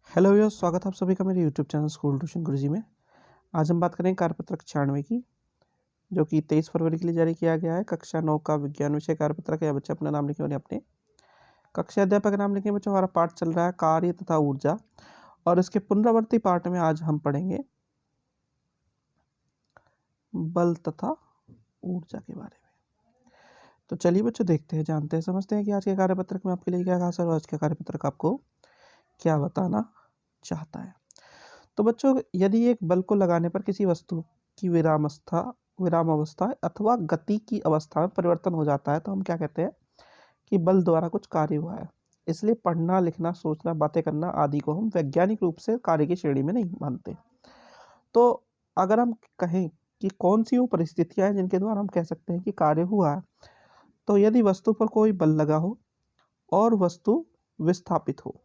Hello भैया, स्वागत है आप सभी का मेरे यूट्यूब चैनल स्कूल ट्यूशन गुरुजी में। आज हम बात करेंगे कार्यपत्रक 96 की, जो कि 23 फरवरी के लिए जारी किया गया है। कक्षा 9 का विज्ञान विषय कार्यपत्रक है। बच्चे अपना नाम लिखे और अपने कक्षा अध्यापक का नाम लिखे। बच्चों, हमारा पाठ चल रहा है कार्य तथा ऊर्जा, और इसके पुनरावर्ती पाठ में आज हम पढ़ेंगे बल तथा ऊर्जा के बारे में। तो चलिए बच्चों, देखते हैं, जानते हैं, समझते हैं कि आज के कार्यपत्रक में आपके लिए क्या खास है और आज का कार्यपत्रक आपको क्या बताना चाहता है। तो बच्चों, यदि एक बल को लगाने पर किसी वस्तु की विराम अवस्था अथवा गति की अवस्था में परिवर्तन हो जाता है तो हम क्या कहते हैं कि बल द्वारा कुछ कार्य हुआ है। इसलिए पढ़ना, लिखना, सोचना, बातें करना आदि को हम वैज्ञानिक रूप से कार्य की श्रेणी में नहीं मानते। तो अगर हम कहें कि कौन सी वो परिस्थितियां हैं जिनके द्वारा हम कह सकते हैं कि कार्य हुआ है, तो यदि वस्तु पर कोई बल लगा हो और वस्तु विस्थापित हो,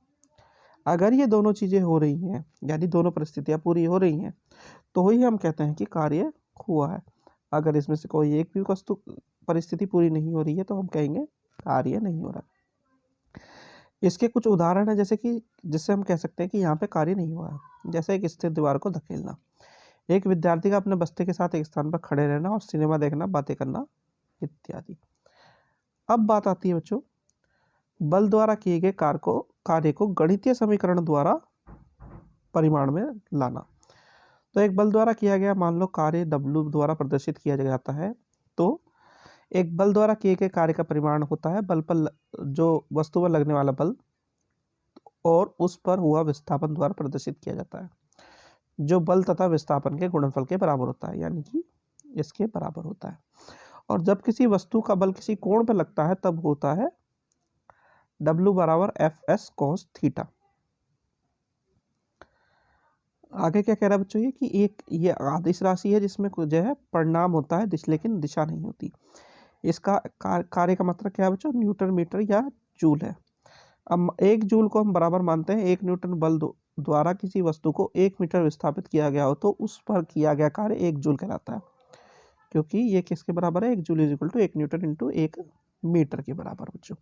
अगर ये दोनों चीजें हो रही हैं, यानी दोनों परिस्थितियां पूरी हो रही हैं, तो ही हम कहते हैं कि कार्य हुआ है। अगर इसमें से कोई एक भी वस्तु परिस्थिति पूरी नहीं हो रही है तो हम कहेंगे कार्य नहीं हो रहा। इसके कुछ उदाहरण है, जैसे कि जिससे हम कह सकते हैं कि यहाँ पे कार्य नहीं हुआ है। जैसे एक स्थिर दीवार को धकेलना, एक विद्यार्थी का अपने बस्ते के साथ एक स्थान पर खड़े रहना और सिनेमा देखना, बातें करना इत्यादि। अब बात आती है बच्चों बल द्वारा किए गए कार्य को गणितीय समीकरण द्वारा परिमाण में लाना। तो एक बल द्वारा किया गया, मान लो, कार्य W द्वारा प्रदर्शित किया जाता है। तो एक बल द्वारा किए गए कार्य का परिमाण होता है बल पर जो वस्तु पर लगने वाला बल और उस पर हुआ विस्थापन द्वारा प्रदर्शित किया जाता है, जो बल तथा विस्थापन के गुणनफल के बराबर होता है, यानी कि इसके बराबर होता है। और जब किसी वस्तु का बल किसी कोण पर लगता है तब होता है W बराबर Fs cos थीटा। आगे क्या कह रहा है बच्चों, ये कि एक ये आदिश राशि है जिसमें जो है परिणाम होता है लेकिन दिशा नहीं होती। इसका कार्य का मात्रक क्या है बच्चों, न्यूटन मीटर या जूल है। अब एक जूल को हम बराबर मानते हैं एक न्यूटन बल द्वारा किसी वस्तु को 1 मीटर विस्थापित किया गया हो तो उस पर किया गया कार्य 1 जूल कहलाता है, क्योंकि ये किसके बराबर है, 1 joule is equal to 1 newton into 1 metre के बराबर बच्चों।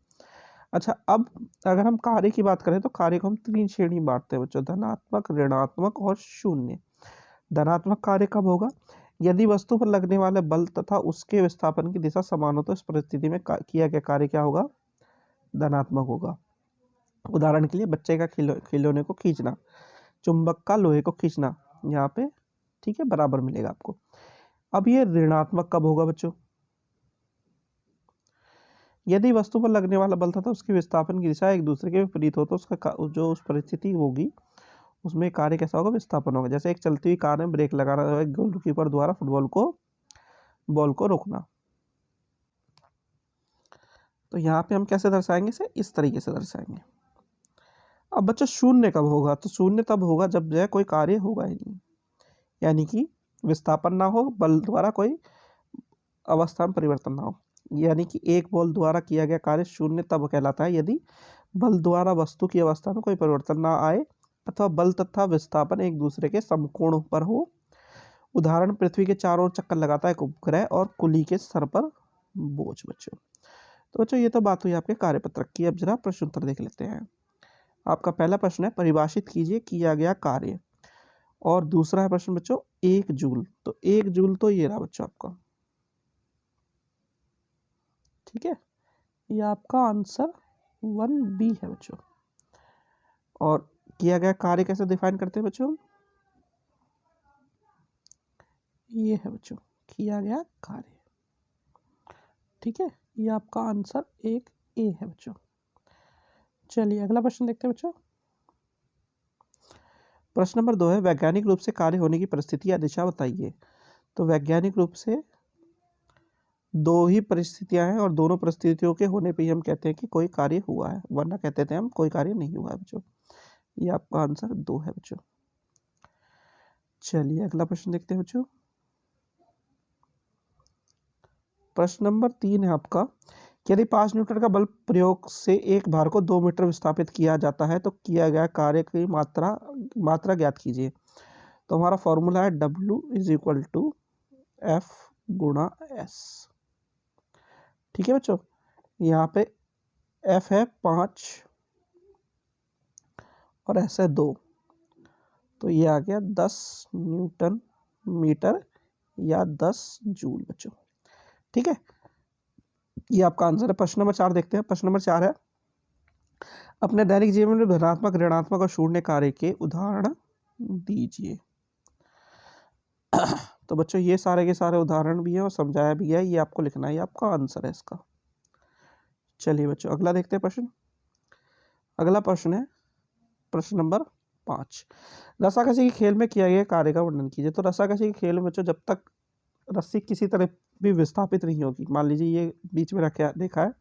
अच्छा, अब अगर हम कार्य की बात करें तो कार्य को हम 3 श्रेणी में बांटते हैं बच्चों, धनात्मक, ऋणात्मक और शून्य। धनात्मक कार्य कब होगा, यदि वस्तु पर लगने वाले बल तथा उसके विस्थापन की दिशा समान हो तो इस परिस्थिति में किया गया कार्य क्या होगा, धनात्मक होगा। उदाहरण के लिए बच्चे का खिलौने को खींचना, चुंबक का लोहे को खींचना, यहाँ पे ठीक है बराबर मिलेगा आपको। अब ये ऋणात्मक कब होगा बच्चों, यदि वस्तु पर लगने वाला बल तथा उसके विस्थापन की दिशा एक दूसरे के विपरीत हो तो उसका जो उस परिस्थिति होगी उसमें कार्य कैसा होगा, विस्थापन होगा। जैसे एक चलती हुई कार में ब्रेक लगाना, एक गोलकीपर द्वारा बॉल को रोकना। तो यहाँ पे हम कैसे दर्शाएंगे इसे, इस तरीके से दर्शाएंगे। अब बच्चों शून्य कब होगा, तो शून्य तब होगा जब जो है कोई कार्य होगा ही नहीं, यानी कि विस्थापन ना हो, बल द्वारा कोई अवस्था में परिवर्तन ना हो। यानी कि एक बल द्वारा किया गया कार्य शून्य तब कहलाता है यदि बल द्वारा वस्तु की अवस्था में कोई परिवर्तन ना आए अथवा बल तथा विस्थापन एक दूसरे के समकोण पर हो। उदाहरण, पृथ्वी के चारों ओर चक्कर लगाता है एक उपग्रह और कुली के सर पर बोझ बच्चों। तो बच्चों, ये तो बात हुई आपके कार्यपत्रक की। अब जरा प्रश्न उत्तर देख लेते हैं। आपका पहला प्रश्न है, परिभाषित कीजिए किया गया कार्य। और दूसरा है प्रश्न बच्चों 1 जूल। तो 1 जूल तो ये रहा बच्चों आपका, ठीक है, ये आपका आंसर 1B है बच्चों। और किया गया कार्य कैसे डिफाइन करते हैं बच्चों, ये है बच्चों किया गया कार्य, ठीक है, ये आपका आंसर 1A है बच्चों। चलिए अगला प्रश्न देखते हैं बच्चों। प्रश्न नंबर 2 है, वैज्ञानिक रूप से कार्य होने की परिस्थिति या दिशा बताइए। तो वैज्ञानिक रूप से दो ही परिस्थितियां हैं और दोनों परिस्थितियों के होने पे ही हम कहते हैं कि कोई कार्य हुआ है, वरना कहते थे हम कोई कार्य नहीं हुआ है बच्चों। ये आपका आंसर 2 है बच्चों। चलिए अगला प्रश्न देखते हैं बच्चों। प्रश्न नंबर 3 है आपका, यदि 5 न्यूटन का बल प्रयोग से एक भार को 2 मीटर विस्थापित किया जाता है तो किया गया कार्य की मात्रा ज्ञात कीजिए। तो हमारा फॉर्मूला है W is equal to F गुणा S, ठीक है बच्चों। यहाँ पे F है 5 और S है 2, तो ये आ गया 10 न्यूटन मीटर या 10 जूल बच्चों। ठीक है, ये आपका आंसर है। प्रश्न नंबर 4 देखते हैं। प्रश्न नंबर 4 है, अपने दैनिक जीवन में धनात्मक, ऋणात्मक और शून्य कार्य के उदाहरण दीजिए। तो बच्चों ये सारे के सारे उदाहरण भी हैं और समझाया भी है, ये आपको लिखना है, ये आपका आंसर है इसका। चलिए बच्चों अगला देखते हैं प्रश्न। अगला प्रश्न है प्रश्न नंबर 5, रस्साकशी के खेल में किया गया कार्य का वर्णन कीजिए। तो रस्साकशी के खेल में बच्चों जब तक रस्सी किसी तरह भी विस्थापित नहीं होगी, मान लीजिए ये बीच में रखा देखा है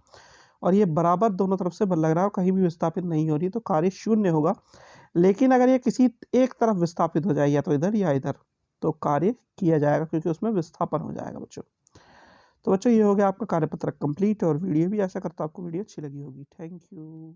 और ये बराबर दोनों तरफ से बल लग रहा है और कहीं भी विस्थापित नहीं हो रही, तो कार्य शून्य होगा। लेकिन अगर ये किसी एक तरफ विस्थापित हो जाए, या तो इधर या इधर, तो कार्य किया जाएगा क्योंकि उसमें विस्थापन हो जाएगा बच्चों। तो बच्चों ये हो गया आपका कार्यपत्रक कंप्लीट और वीडियो भी। आशा करता हूँ आपको वीडियो अच्छी लगी होगी। Thank you.